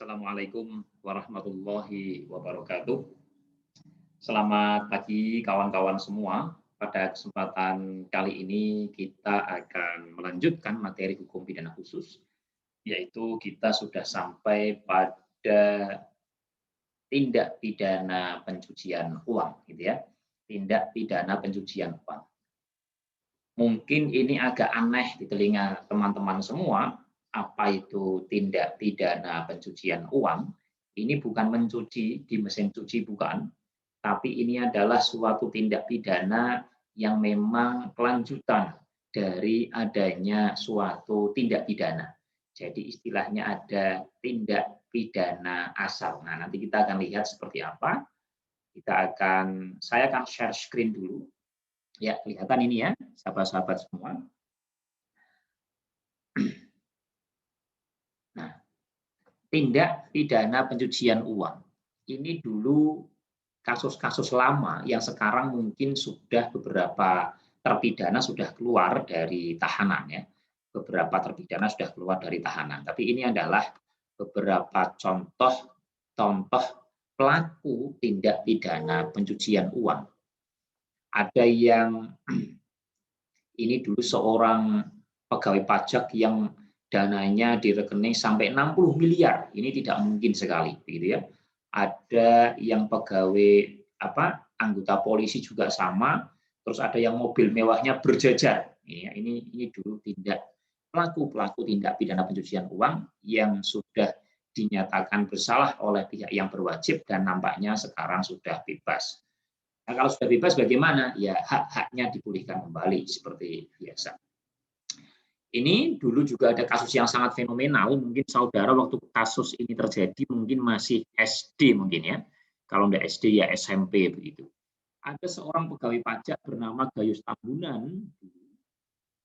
Assalamualaikum warahmatullahi wabarakatuh. Selamat pagi kawan-kawan semua. Pada kesempatan kali ini kita akan melanjutkan materi hukum pidana khusus, yaitu kita sudah sampai pada tindak pidana pencucian uang, gitu ya. Tindak pidana pencucian uang. Mungkin ini agak aneh di telinga teman-teman semua, apa itu tindak pidana pencucian uang? Ini bukan mencuci di mesin cuci, bukan, tapi ini adalah suatu tindak pidana yang memang kelanjutan dari adanya suatu tindak pidana. Jadi istilahnya ada tindak pidana asal. Nah, nanti kita akan lihat seperti apa. Saya akan share screen dulu. Ya, kelihatan ini ya, sahabat-sahabat semua. Nah, tindak pidana pencucian uang. Ini dulu kasus-kasus lama yang sekarang mungkin sudah beberapa terpidana sudah keluar dari tahanan ya. Beberapa terpidana sudah keluar dari tahanan. Tapi ini adalah beberapa contoh pelaku tindak pidana pencucian uang. Ada yang ini dulu seorang pegawai pajak yang dananya di rekening sampai 60 miliar. Ini tidak mungkin sekali, begitu ya. Ada yang pegawai anggota polisi juga sama, terus ada yang mobil mewahnya berjajar. Ini dulu pelaku tindak pidana pencucian uang yang sudah dinyatakan bersalah oleh pihak yang berwajib dan nampaknya sekarang sudah bebas. Nah, kalau sudah bebas bagaimana? Ya hak-haknya dipulihkan kembali seperti biasa. Ini dulu juga ada kasus yang sangat fenomenal. Mungkin saudara waktu kasus ini terjadi mungkin masih SD mungkin ya. Kalau tidak SD ya SMP begitu. Ada seorang pegawai pajak bernama Gayus Tambunan.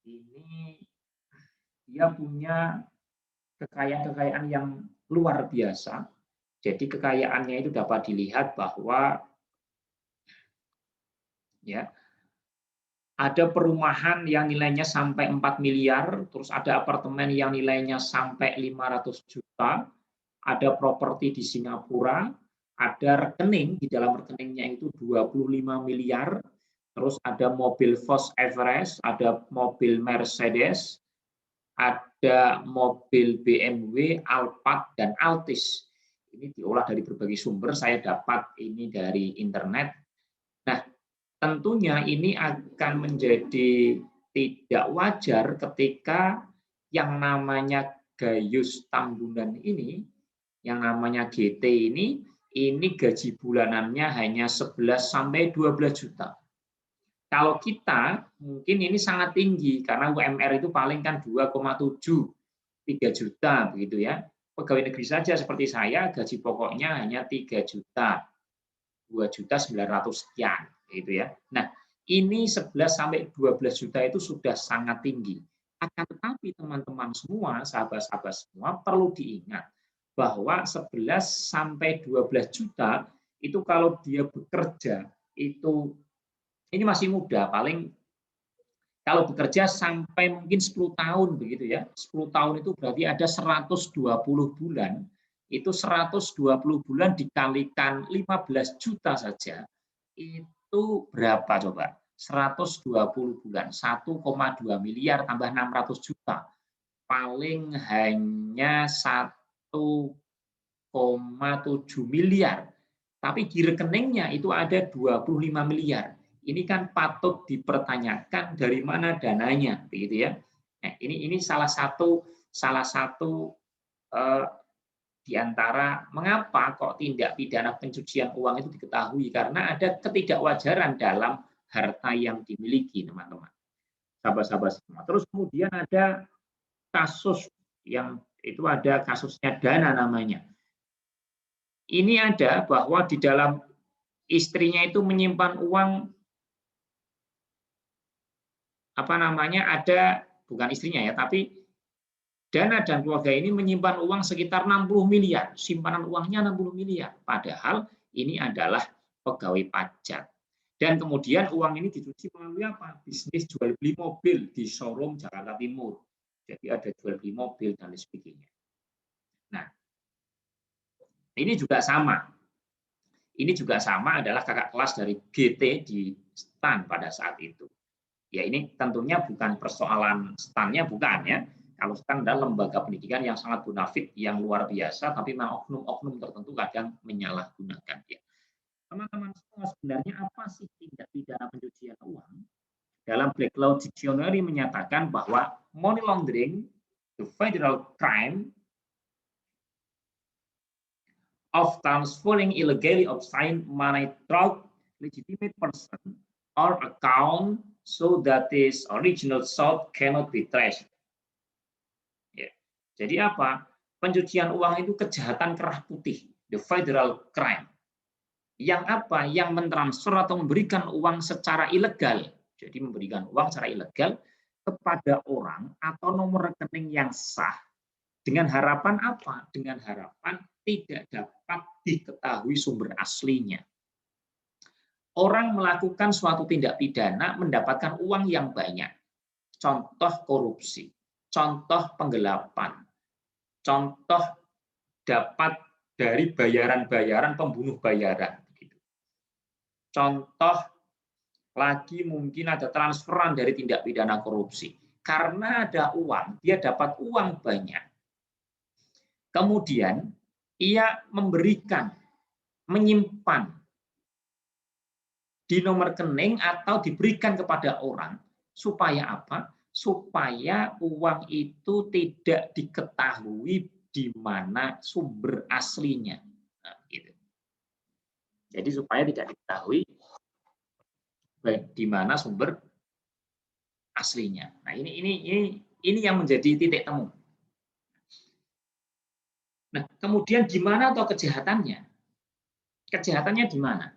Ini dia punya kekayaan yang luar biasa. Jadi kekayaannya itu dapat dilihat bahwa ya, ada perumahan yang nilainya sampai 4 miliar, terus ada apartemen yang nilainya sampai 500 juta, ada properti di Singapura, ada rekening, di dalam rekeningnya itu 25 miliar, terus ada mobil Ford Everest, ada mobil Mercedes, ada mobil BMW, Alphard, dan Altis. Ini diolah dari berbagai sumber, saya dapat ini dari internet. Nah, tentunya ini akan menjadi tidak wajar ketika yang namanya Gayus Tambunan ini, yang namanya GT ini gaji bulanannya hanya 11 sampai 12 juta. Kalau kita mungkin ini sangat tinggi karena UMR itu paling kan 2,7 3 juta begitu ya. Pegawai negeri saja seperti saya gaji pokoknya hanya 3 juta. 2.900.000 sekian gitu ya. Nah, ini 11 sampai 12 juta itu sudah sangat tinggi. Akan tetapi teman-teman semua, sahabat-sahabat semua perlu diingat bahwa 11 sampai 12 juta itu kalau dia bekerja itu ini masih muda, paling kalau bekerja sampai mungkin 10 tahun begitu ya. 10 tahun itu berarti ada 120 bulan. Itu 120 bulan dikalikan 15 juta saja. Itu berapa coba? 120 bulan, 1,2 miliar tambah 600 juta. Paling hanya 1,7 miliar. Tapi di rekeningnya itu ada 25 miliar. Ini kan patut dipertanyakan dari mana dananya, begitu ya. Nah, ini salah satu di antara mengapa kok tindak pidana pencucian uang itu diketahui karena ada ketidakwajaran dalam harta yang dimiliki, teman-teman. Sahabat-sahabat semua. Terus kemudian ada kasus yang itu ada kasusnya Dana namanya. Ini ada bahwa di dalam istrinya itu menyimpan uang ada bukan istrinya ya, tapi Dana dan keluarga ini menyimpan uang sekitar 60 miliar, simpanan uangnya 60 miliar. Padahal ini adalah pegawai pajak. Dan kemudian uang ini dicuci melalui apa? Bisnis jual beli mobil di showroom Jakarta Timur. Jadi ada jual beli mobil dan sebagainya. Nah, Ini juga sama. Ini juga sama adalah kakak kelas dari GT di STAN pada saat itu. Ya ini tentunya bukan persoalan STAN-nya, bukan ya. Kalau STAN adalah lembaga pendidikan yang sangat bonafit, yang luar biasa, tapi memang oknum-oknum tertentu kadang menyalahgunakan. Ya. Teman-teman semua, sebenarnya apa sih tindak pidana pencucian uang? Dalam Black Law Dictionary menyatakan bahwa money laundering, the federal crime of transferring illegally obtained money through legitimate person or account so that its original source cannot be traced. Ya. Jadi apa? Pencucian uang itu kejahatan kerah putih, the federal crime. Yang apa? Yang mentransfer atau memberikan uang secara ilegal. Jadi memberikan uang secara ilegal kepada orang atau nomor rekening yang sah. Dengan harapan apa? Dengan harapan tidak dapat diketahui sumber aslinya. Orang melakukan suatu tindak pidana mendapatkan uang yang banyak. Contoh korupsi, contoh penggelapan, contoh dapat dari bayaran-bayaran pembunuh bayaran. Contoh lagi mungkin ada transferan dari tindak pidana korupsi. Karena ada uang, dia dapat uang banyak. Kemudian ia memberikan, menyimpan di nomor rekening atau diberikan kepada orang supaya apa? Supaya uang itu tidak diketahui di mana sumber aslinya. Nah, gitu. Jadi supaya tidak diketahui di mana sumber aslinya. Nah, ini yang menjadi titik temu. Nah, kemudian di mana atau kejahatannya? Kejahatannya di mana?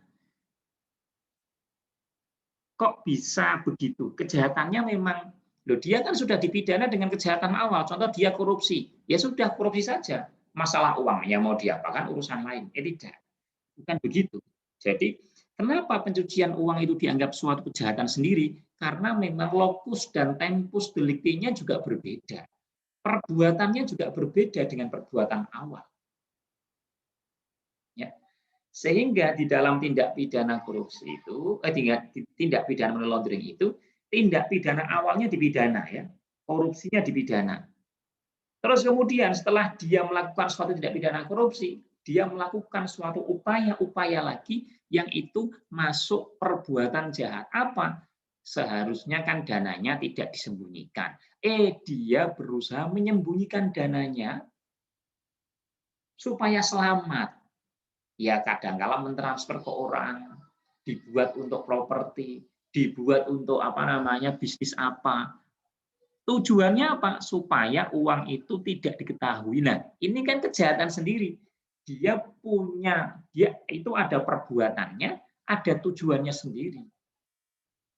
Kok bisa begitu? Kejahatannya memang, loh dia kan sudah dipidana dengan kejahatan awal. Contoh dia korupsi, ya sudah korupsi saja. Masalah uang yang mau diapakan urusan lain. Tidak, bukan begitu. Jadi kenapa pencucian uang itu dianggap suatu kejahatan sendiri? Karena memang lokus dan tempus deliktinya juga berbeda. Perbuatannya juga berbeda dengan perbuatan awal. Ya. Sehingga di dalam tindak pidana korupsi itu, tindak pidana money laundering itu, tindak pidana awalnya dipidana, ya, korupsinya dipidana. Terus kemudian setelah dia melakukan suatu tindak pidana korupsi, dia melakukan suatu upaya-upaya lagi yang itu masuk perbuatan jahat. Apa? Seharusnya kan dananya tidak disembunyikan. Dia berusaha menyembunyikan dananya supaya selamat. Ya kadang-kala mentransfer ke orang, dibuat untuk properti, dibuat untuk bisnis apa. Tujuannya apa? Supaya uang itu tidak diketahui. Nah, ini kan kejahatan sendiri. Dia itu ada perbuatannya, ada tujuannya sendiri.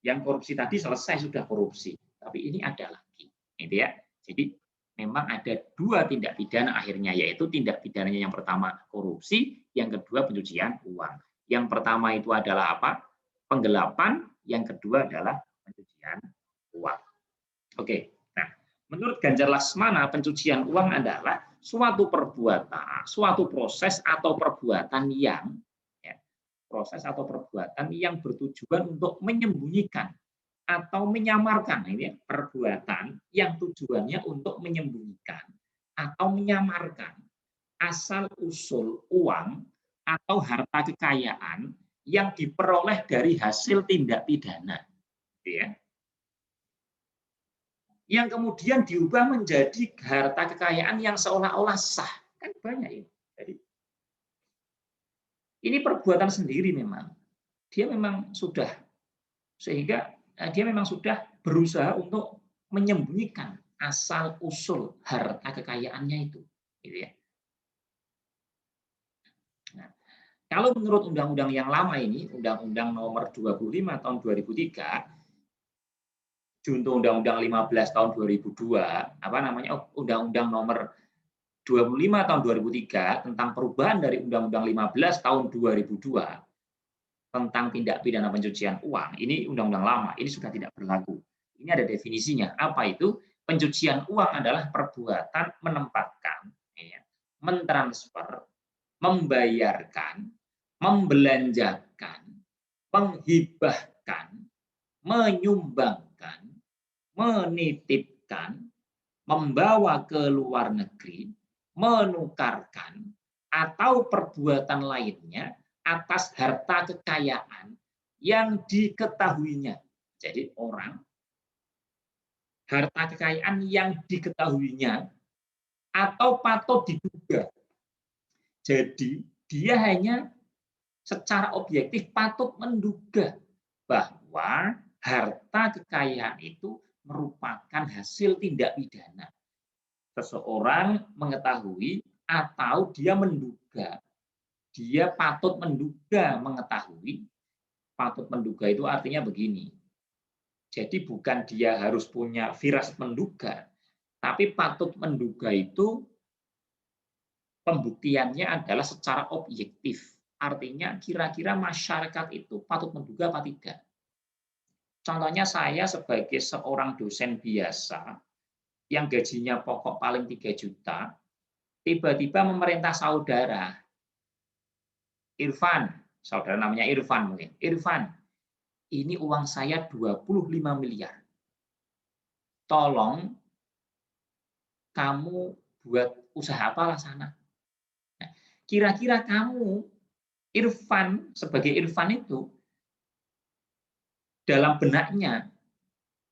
Yang korupsi tadi selesai sudah korupsi, tapi ini ada lagi. Gitu ya. Jadi memang ada dua tindak pidana akhirnya, yaitu tindak pidananya yang pertama korupsi, yang kedua pencucian uang. Yang pertama itu adalah apa? Penggelapan, yang kedua adalah pencucian uang. Oke, nah menurut Ganjar Laksmana pencucian uang adalah suatu perbuatan, suatu proses atau perbuatan yang bertujuan untuk menyembunyikan atau menyamarkan, ini perbuatan yang tujuannya untuk menyembunyikan atau menyamarkan asal usul uang atau harta kekayaan yang diperoleh dari hasil tindak pidana, ya. Yang kemudian diubah menjadi harta kekayaan yang seolah-olah sah, kan banyak ini. Jadi ini perbuatan sendiri memang. Dia memang sudah berusaha untuk menyembunyikan asal usul harta kekayaannya itu, gitu ya. Nah, kalau menurut undang-undang yang lama ini, Undang-Undang Nomor 25 tahun 2003, junto Undang-Undang 15 tahun 2002, Undang-Undang Nomor 25 tahun 2003 tentang perubahan dari Undang-Undang 15 tahun 2002 tentang tindak pidana pencucian uang. Ini undang-undang lama, ini sudah tidak berlaku. Ini ada definisinya. Apa itu? Pencucian uang adalah perbuatan menempatkan, mentransfer, membayarkan, membelanjakan, menghibahkan, menyumbangkan, menitipkan, membawa ke luar negeri, menukarkan, atau perbuatan lainnya atas harta kekayaan yang diketahuinya. Jadi orang, harta kekayaan yang diketahuinya atau patut diduga. Jadi dia hanya secara objektif patut menduga bahwa harta kekayaan itu merupakan hasil tindak pidana. Seseorang mengetahui atau dia menduga, dia patut menduga mengetahui. Patut menduga itu artinya begini. Jadi bukan dia harus punya firasat menduga, tapi patut menduga itu pembuktiannya adalah secara objektif. Artinya kira-kira masyarakat itu patut menduga apa tidak. Contohnya saya sebagai seorang dosen biasa yang gajinya pokok paling 3 juta, tiba-tiba memerintah saudara, Irfan, saudara namanya Irfan mungkin, Irfan, ini uang saya 25 miliar. Tolong kamu buat usaha apalah sana. Nah, kira-kira kamu, Irfan, sebagai Irfan itu, dalam benaknya,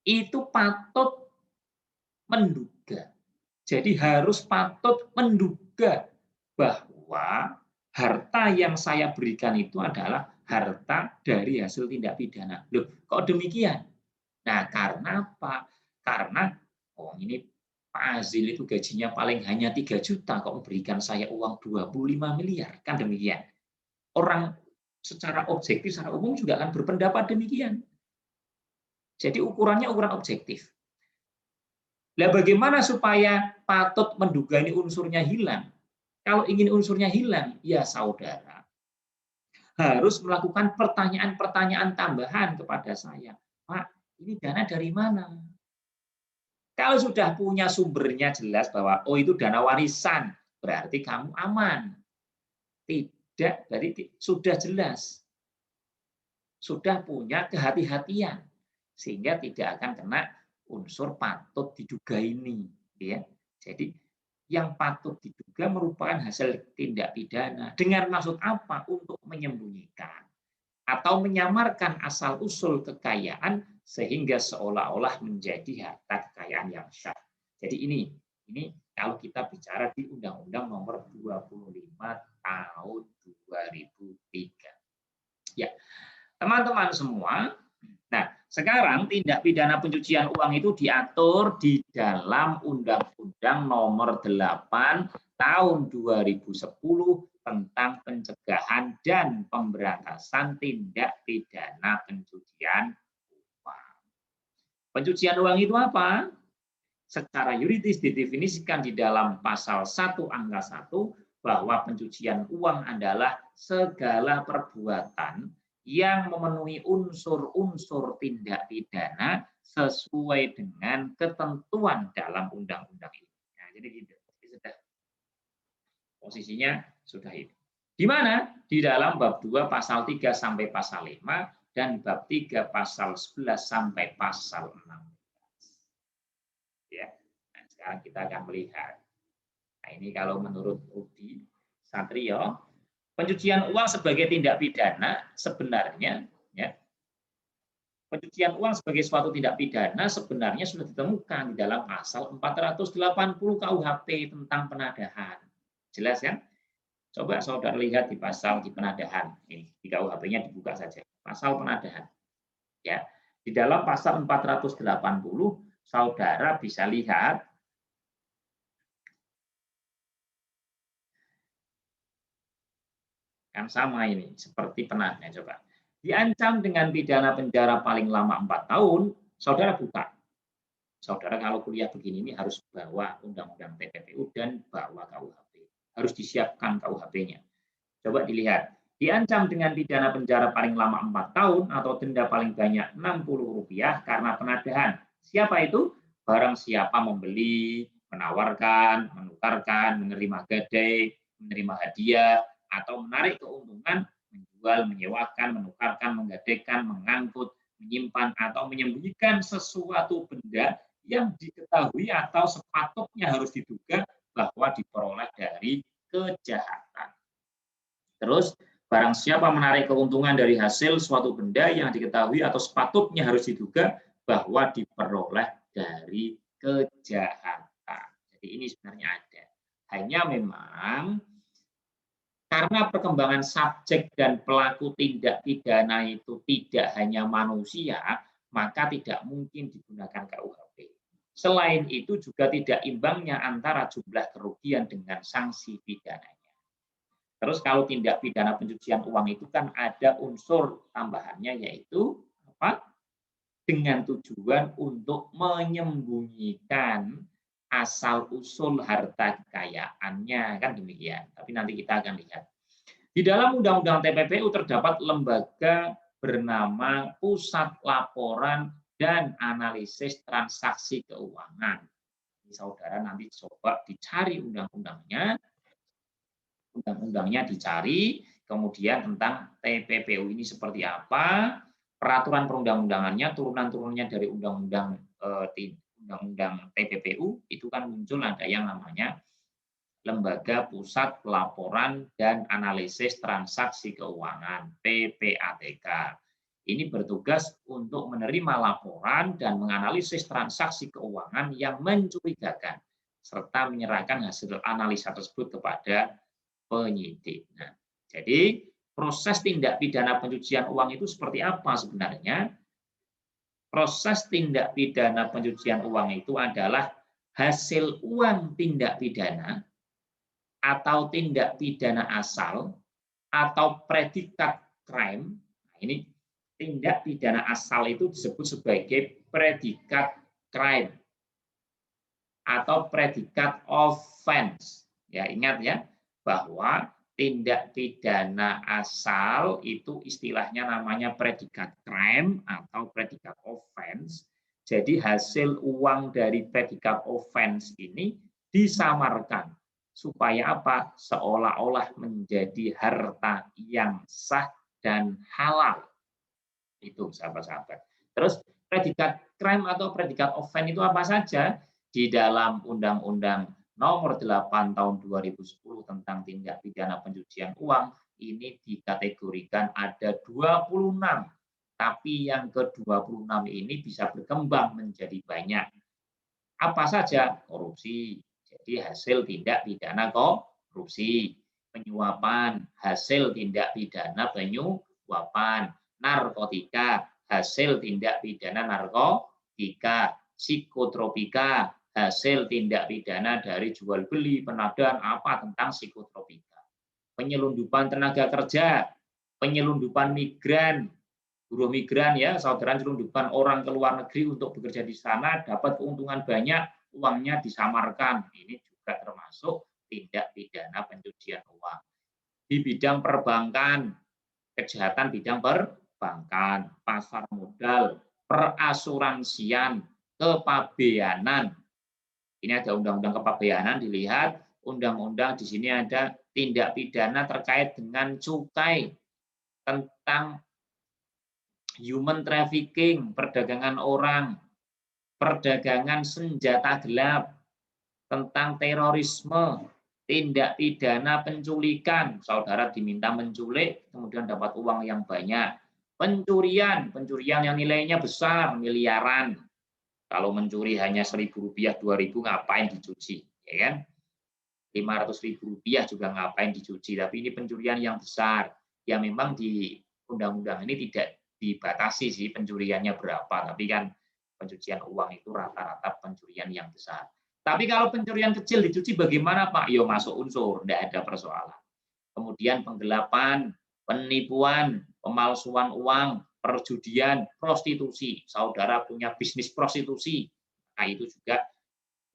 itu patut menduga. Jadi harus patut menduga bahwa harta yang saya berikan itu adalah harta dari hasil tindak pidana. Loh, kok demikian? Nah, karena apa? Karena ini Pak Azil itu gajinya paling hanya 3 juta, kok memberikan saya uang 25 miliar. Kan demikian. Orang secara objektif, secara umum juga akan berpendapat demikian. Jadi ukurannya ukuran objektif. Nah, bagaimana supaya patut menduga ini unsurnya hilang? Kalau ingin unsurnya hilang, ya saudara harus melakukan pertanyaan-pertanyaan tambahan kepada saya. Pak, ini dana dari mana? Kalau sudah punya sumbernya jelas bahwa oh itu dana warisan, berarti kamu aman. Tidak, berarti sudah jelas. Sudah punya kehati-hatian sehingga tidak akan kena unsur patut diduga ini, ya. Jadi yang patut diduga merupakan hasil tindak pidana. Dengan maksud apa? Untuk menyembunyikan atau menyamarkan asal-usul kekayaan sehingga seolah-olah menjadi harta kekayaan yang syah. Jadi ini kalau kita bicara di Undang-Undang Nomor 25 Tahun 2003. Ya, teman-teman semua. Nah, sekarang tindak pidana pencucian uang itu diatur di dalam Undang-Undang Nomor 8 Tahun 2010 tentang pencegahan dan pemberantasan tindak pidana pencucian uang. Pencucian uang itu apa? Secara yuridis didefinisikan di dalam pasal 1 angka 1 bahwa pencucian uang adalah segala perbuatan yang memenuhi unsur-unsur tindak pidana sesuai dengan ketentuan dalam undang-undang ini. Nah, jadi gitu. Sudah posisinya sudah itu. Di mana? Di dalam bab 2 pasal 3 sampai pasal 5 dan bab 3 pasal 11 sampai pasal 16. Ya. Nah, sekarang kita akan melihat. Nah, ini kalau menurut Rudi Satrio, pencucian uang sebagai tindak pidana sebenarnya, ya, pencucian uang sebagai suatu tindak pidana sebenarnya sudah ditemukan di dalam pasal 480 KUHP tentang penadahan. Jelas kan? Coba saudara lihat di pasal di penadahan. Ini di KUHP-nya dibuka saja. Pasal penadahan. Ya, di dalam pasal 480 saudara bisa lihat kan sama ini seperti penadahan. Coba diancam dengan pidana penjara paling lama 4 tahun, saudara buka. Saudara kalau kuliah begini ini harus bawa undang-undang TPPU dan bawa KUHP. Harus disiapkan KUHP-nya. Coba dilihat. Diancam dengan pidana penjara paling lama 4 tahun atau denda paling banyak Rp60 karena penadahan. Siapa itu? Barang siapa membeli, menawarkan, menukarkan, menerima gadai, menerima hadiah, atau menarik keuntungan, menjual, menyewakan, menukarkan, menggadaikan, mengangkut, menyimpan, atau menyembunyikan sesuatu benda yang diketahui atau sepatutnya harus diduga bahwa diperoleh dari kejahatan. Terus, barang siapa menarik keuntungan dari hasil suatu benda yang diketahui atau sepatutnya harus diduga bahwa diperoleh dari kejahatan. Jadi ini sebenarnya ada. Hanya memang karena perkembangan subjek dan pelaku tindak pidana itu tidak hanya manusia, maka tidak mungkin digunakan KUHP. Selain itu juga tidak imbangnya antara jumlah kerugian dengan sanksi pidananya. Terus kalau tindak pidana pencucian uang itu kan ada unsur tambahannya yaitu apa? Dengan tujuan untuk menyembunyikan asal-usul harta kekayaannya, kan demikian. Tapi nanti kita akan lihat. Di dalam Undang-Undang TPPU terdapat lembaga bernama Pusat Laporan dan Analisis Transaksi Keuangan. Ini saudara nanti coba dicari undang-undangnya dicari, kemudian tentang TPPU ini seperti apa, peraturan perundang-undangannya, turunan-turunannya dari undang-undang TPPU, itu kan muncul ada yang namanya Lembaga Pusat Pelaporan dan Analisis Transaksi Keuangan, PPATK. Ini bertugas untuk menerima laporan dan menganalisis transaksi keuangan yang mencurigakan, serta menyerahkan hasil analisa tersebut kepada penyidik. Nah, jadi proses tindak pidana pencucian uang itu seperti apa sebenarnya? Proses tindak pidana pencucian uang itu adalah hasil uang tindak pidana atau tindak pidana asal atau predikat crime. Nah, ini tindak pidana asal itu disebut sebagai predikat crime atau predikat offense. Ya, ingat ya, bahwa tindak pidana asal itu istilahnya namanya predikat crime atau predikat offense. Jadi hasil uang dari predikat offense ini disamarkan supaya apa? Seolah-olah menjadi harta yang sah dan halal. Itu sahabat-sahabat. Terus predikat crime atau predikat offense itu apa saja? Di dalam Undang-Undang Nomor 8 Tahun 2010 tentang tindak pidana pencucian uang ini dikategorikan ada 26. Tapi yang ke-26 ini bisa berkembang menjadi banyak. Apa saja? Korupsi. Jadi hasil tindak pidana korupsi, penyuapan, hasil tindak pidana penyuapan, narkotika, hasil tindak pidana narkotika, psikotropika, hasil tindak pidana dari jual beli, penadaan apa tentang psikotropika. Penyelundupan tenaga kerja, penyelundupan migran, buruh migran ya, saudara nyelundupkan orang ke luar negeri untuk bekerja di sana, dapat keuntungan banyak, uangnya disamarkan. Ini juga termasuk tindak pidana pencucian uang. Di bidang perbankan, kejahatan bidang perbankan, pasar modal, perasuransian, kepabeanan. Ini ada undang-undang kepabeanan, dilihat undang-undang di sini ada tindak pidana terkait dengan cukai, tentang human trafficking, perdagangan orang, perdagangan senjata gelap, tentang terorisme, tindak pidana penculikan, saudara diminta menculik, kemudian dapat uang yang banyak. Pencurian yang nilainya besar, miliaran. Kalau mencuri hanya Rp1.000, Rp2.000 ngapain dicuci, ya kan? Rp500.000 juga ngapain dicuci, tapi ini pencurian yang besar. Ya memang di undang-undang ini tidak dibatasi sih pencuriannya berapa, tapi kan pencucian uang itu rata-rata pencurian yang besar. Tapi kalau pencurian kecil dicuci bagaimana Pak? Yo masuk unsur, tidak ada persoalan. Kemudian penggelapan, penipuan, pemalsuan uang, perjudian, prostitusi. Saudara punya bisnis prostitusi, nah itu juga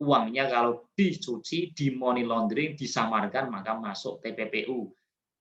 uangnya kalau dicuci, di money laundering, disamarkan, maka masuk TPPU.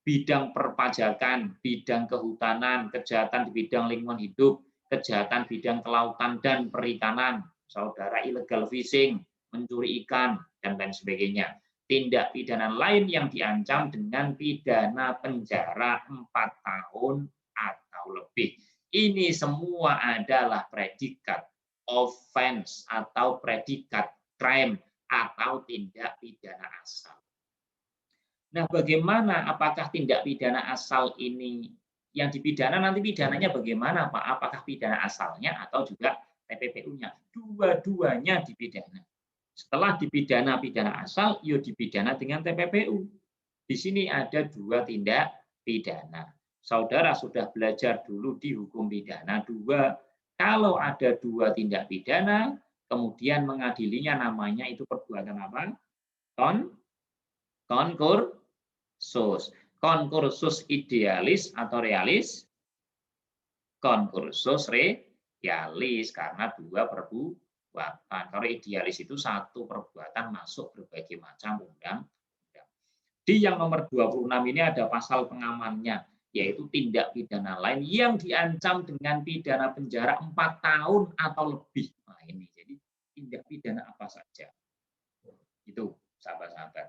Bidang perpajakan, bidang kehutanan, kejahatan di bidang lingkungan hidup, kejahatan bidang kelautan dan perikanan, saudara illegal fishing, mencuri ikan, dan lain sebagainya. tindak pidana lain yang diancam dengan pidana penjara 4 tahun atau lebih. Ini semua adalah predikat offense atau predikat crime atau tindak pidana asal. Nah, bagaimana apakah tindak pidana asal ini yang dipidana nanti pidananya bagaimana, Pak? Apakah pidana asalnya atau juga TPPU-nya? Dua-duanya dipidana. Setelah dipidana pidana asal, yo dipidana dengan TPPU. Di sini ada dua tindak pidana. Saudara sudah belajar dulu di hukum pidana dua. Kalau ada dua tindak pidana, kemudian mengadilinya namanya itu perbuatan apa? Konkursus. Konkursus idealis atau realis? Konkursus realis karena dua perbuatan. Kalau idealis itu satu perbuatan masuk berbagai macam undang-undang. Di yang nomor 26 ini ada pasal pengamannya, yaitu tindak pidana lain yang diancam dengan pidana penjara 4 tahun atau lebih. Nah ini, jadi tindak pidana apa saja. Itu, sahabat-sahabat.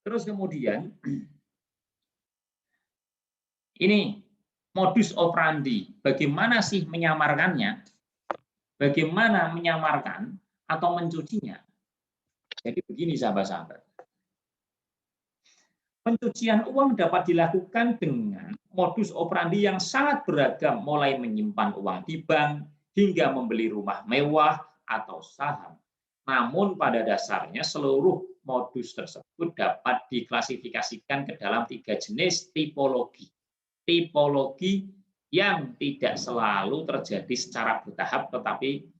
Terus kemudian, ini modus operandi, bagaimana sih menyamarkannya? Bagaimana menyamarkan atau mencucinya? Jadi begini sahabat-sahabat. Pencucian uang dapat dilakukan dengan modus operandi yang sangat beragam, mulai menyimpan uang di bank hingga membeli rumah mewah atau saham. Namun pada dasarnya seluruh modus tersebut dapat diklasifikasikan ke dalam 3 jenis tipologi. Tipologi yang tidak selalu terjadi secara bertahap, tetapi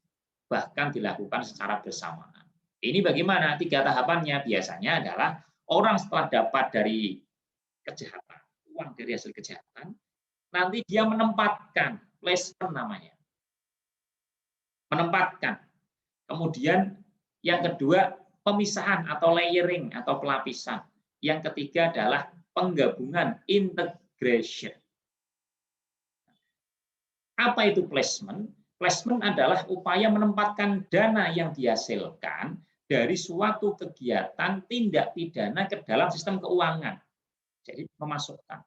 bahkan dilakukan secara bersamaan. Ini bagaimana? 3 tahapannya biasanya adalah orang setelah dapat dari kejahatan, uang dari hasil kejahatan, nanti dia menempatkan, placement namanya. Menempatkan. Kemudian yang kedua, pemisahan atau layering atau pelapisan. Yang ketiga adalah penggabungan, integration. Apa itu placement? Placement adalah upaya menempatkan dana yang dihasilkan dari suatu kegiatan tindak pidana ke dalam sistem keuangan. Jadi memasukkan.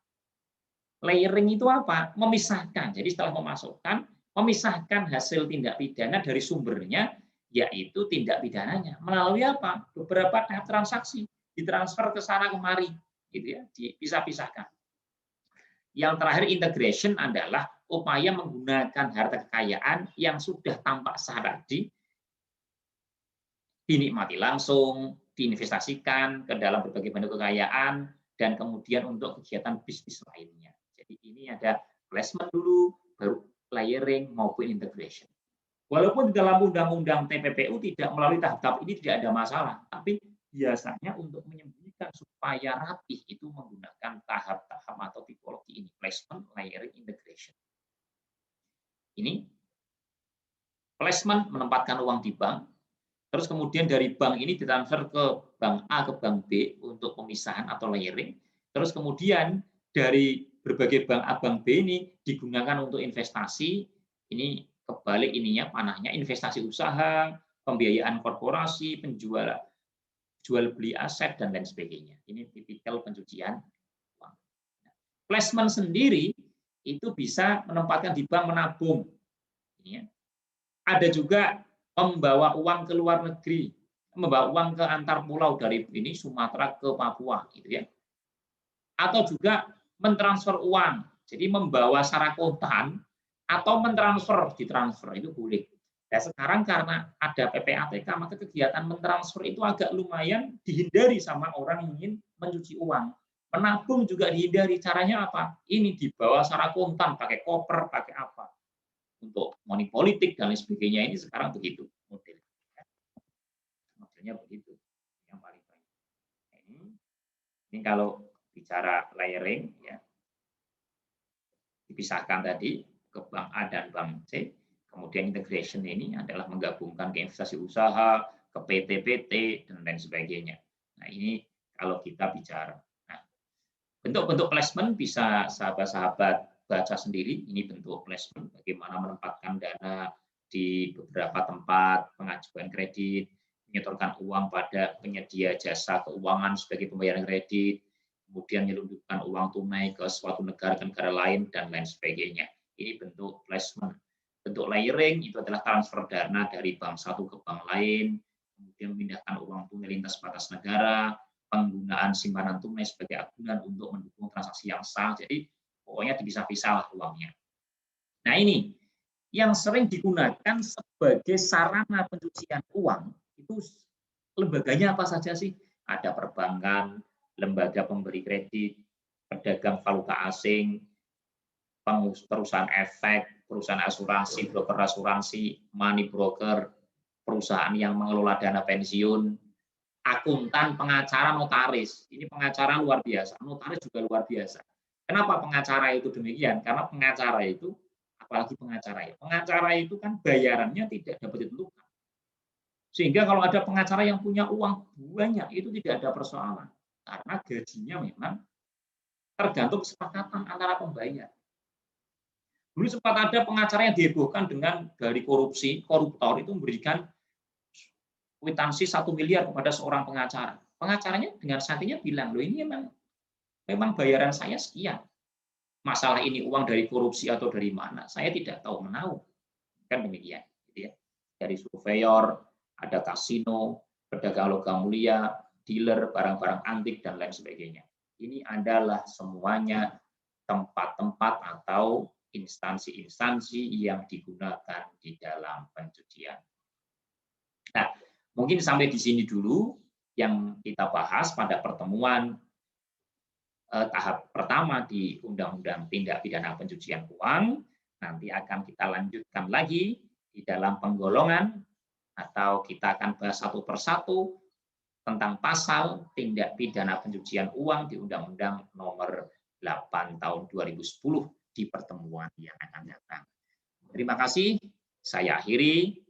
Layering itu apa? Memisahkan. Jadi setelah memisahkan hasil tindak pidana dari sumbernya, yaitu tindak pidananya. Melalui apa? Beberapa tahap transaksi. Ditransfer ke sana kemari. Gitu ya, dipisah-pisahkan. Yang terakhir integration adalah upaya menggunakan harta kekayaan yang sudah tampak sah tadi dinikmati langsung, diinvestasikan ke dalam berbagai bentuk kekayaan, dan kemudian untuk kegiatan bisnis lainnya. Jadi ini ada placement dulu, baru layering maupun integration. Walaupun di dalam undang-undang TPPU tidak melalui tahap-tahap ini tidak ada masalah, tapi biasanya untuk menyembunyikan supaya rapih itu menggunakan tahap-tahap atau tipologi ini, placement, layering, integration. Ini placement menempatkan uang di bank, terus kemudian dari bank ini ditransfer ke bank A ke bank B untuk pemisahan atau layering. Terus kemudian dari berbagai bank A, bank B ini digunakan untuk investasi. Ini kebalik ininya panahnya, investasi usaha, pembiayaan korporasi, jual beli aset dan lain sebagainya. Ini tipikal pencucian uang. Placement sendiri itu bisa menempatkan di bank menabung. Ada juga membawa uang ke luar negeri, membawa uang ke antar pulau dari ini Sumatera ke Papua, gitu ya. Atau juga mentransfer uang, jadi membawa secara kontan atau ditransfer itu boleh. Nah, sekarang karena ada PPATK, maka kegiatan mentransfer itu agak lumayan dihindari sama orang yang ingin mencuci uang. Menabung juga dihindari. Caranya apa? Ini dibawa secara kontan, pakai koper, pakai apa? Untuk money politik dan lain sebagainya ini sekarang begitu modelnya begitu yang paling banyak. Ini kalau bicara layering ya dipisahkan tadi ke bank A dan bank C, kemudian integration ini adalah menggabungkan ke investasi usaha, ke PT-PT dan lain sebagainya. Nah ini kalau kita bicara. Nah, bentuk-bentuk placement bisa sahabat-sahabat baca sendiri, ini bentuk placement, bagaimana menempatkan dana di beberapa tempat pengajuan kredit, menyetorkan uang pada penyedia jasa keuangan sebagai pembayaran kredit, kemudian menyelundupkan uang tunai ke suatu negara ke negara lain, dan lain sebagainya. Ini bentuk placement. Bentuk layering itu adalah transfer dana dari bank satu ke bank lain, kemudian memindahkan uang tunai lintas batas negara, penggunaan simpanan tunai sebagai agunan untuk mendukung transaksi yang sah. Jadi pokoknya dipisah-pisah lah uangnya. Nah ini yang sering digunakan sebagai sarana pencucian uang itu lembaganya apa saja sih? Ada perbankan, lembaga pemberi kredit, pedagang valuta asing, perusahaan efek, perusahaan asuransi, broker asuransi, money broker, perusahaan yang mengelola dana pensiun, akuntan, pengacara, notaris. Ini pengacara luar biasa, notaris juga luar biasa. Kenapa pengacara itu demikian? Karena pengacara itu, apalagi pengacara itu kan bayarannya tidak dapat ditentukan. Sehingga kalau ada pengacara yang punya uang banyak, itu tidak ada persoalan. Karena gajinya memang tergantung kesepakatan antara pembayar. Dulu sempat ada pengacara yang dihebohkan dengan dari koruptor itu memberikan kwitansi 1 miliar kepada seorang pengacara. Pengacaranya dengan santinya bilang, loh ini memang bayaran saya sekian. Masalah ini uang dari korupsi atau dari mana, saya tidak tahu menahu. Kan demikian. Gitu ya. Dari surveyor, ada kasino, pedagang logam mulia, dealer, barang-barang antik, dan lain sebagainya. Ini adalah semuanya tempat-tempat atau instansi-instansi yang digunakan di dalam pencucian. Nah, mungkin sampai di sini dulu yang kita bahas pada pertemuan tahap pertama di Undang-Undang Tindak Pidana Pencucian Uang. Nanti akan kita lanjutkan lagi di dalam penggolongan, atau kita akan bahas satu persatu tentang pasal tindak pidana pencucian uang di Undang-Undang Nomor 8 Tahun 2010 di pertemuan yang akan datang. Terima kasih. Saya akhiri.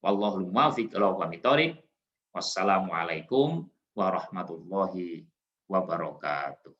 Wallahul muwaffiq ila aqwamit thoriq. Wassalamualaikum warahmatullahi wabarakatuh.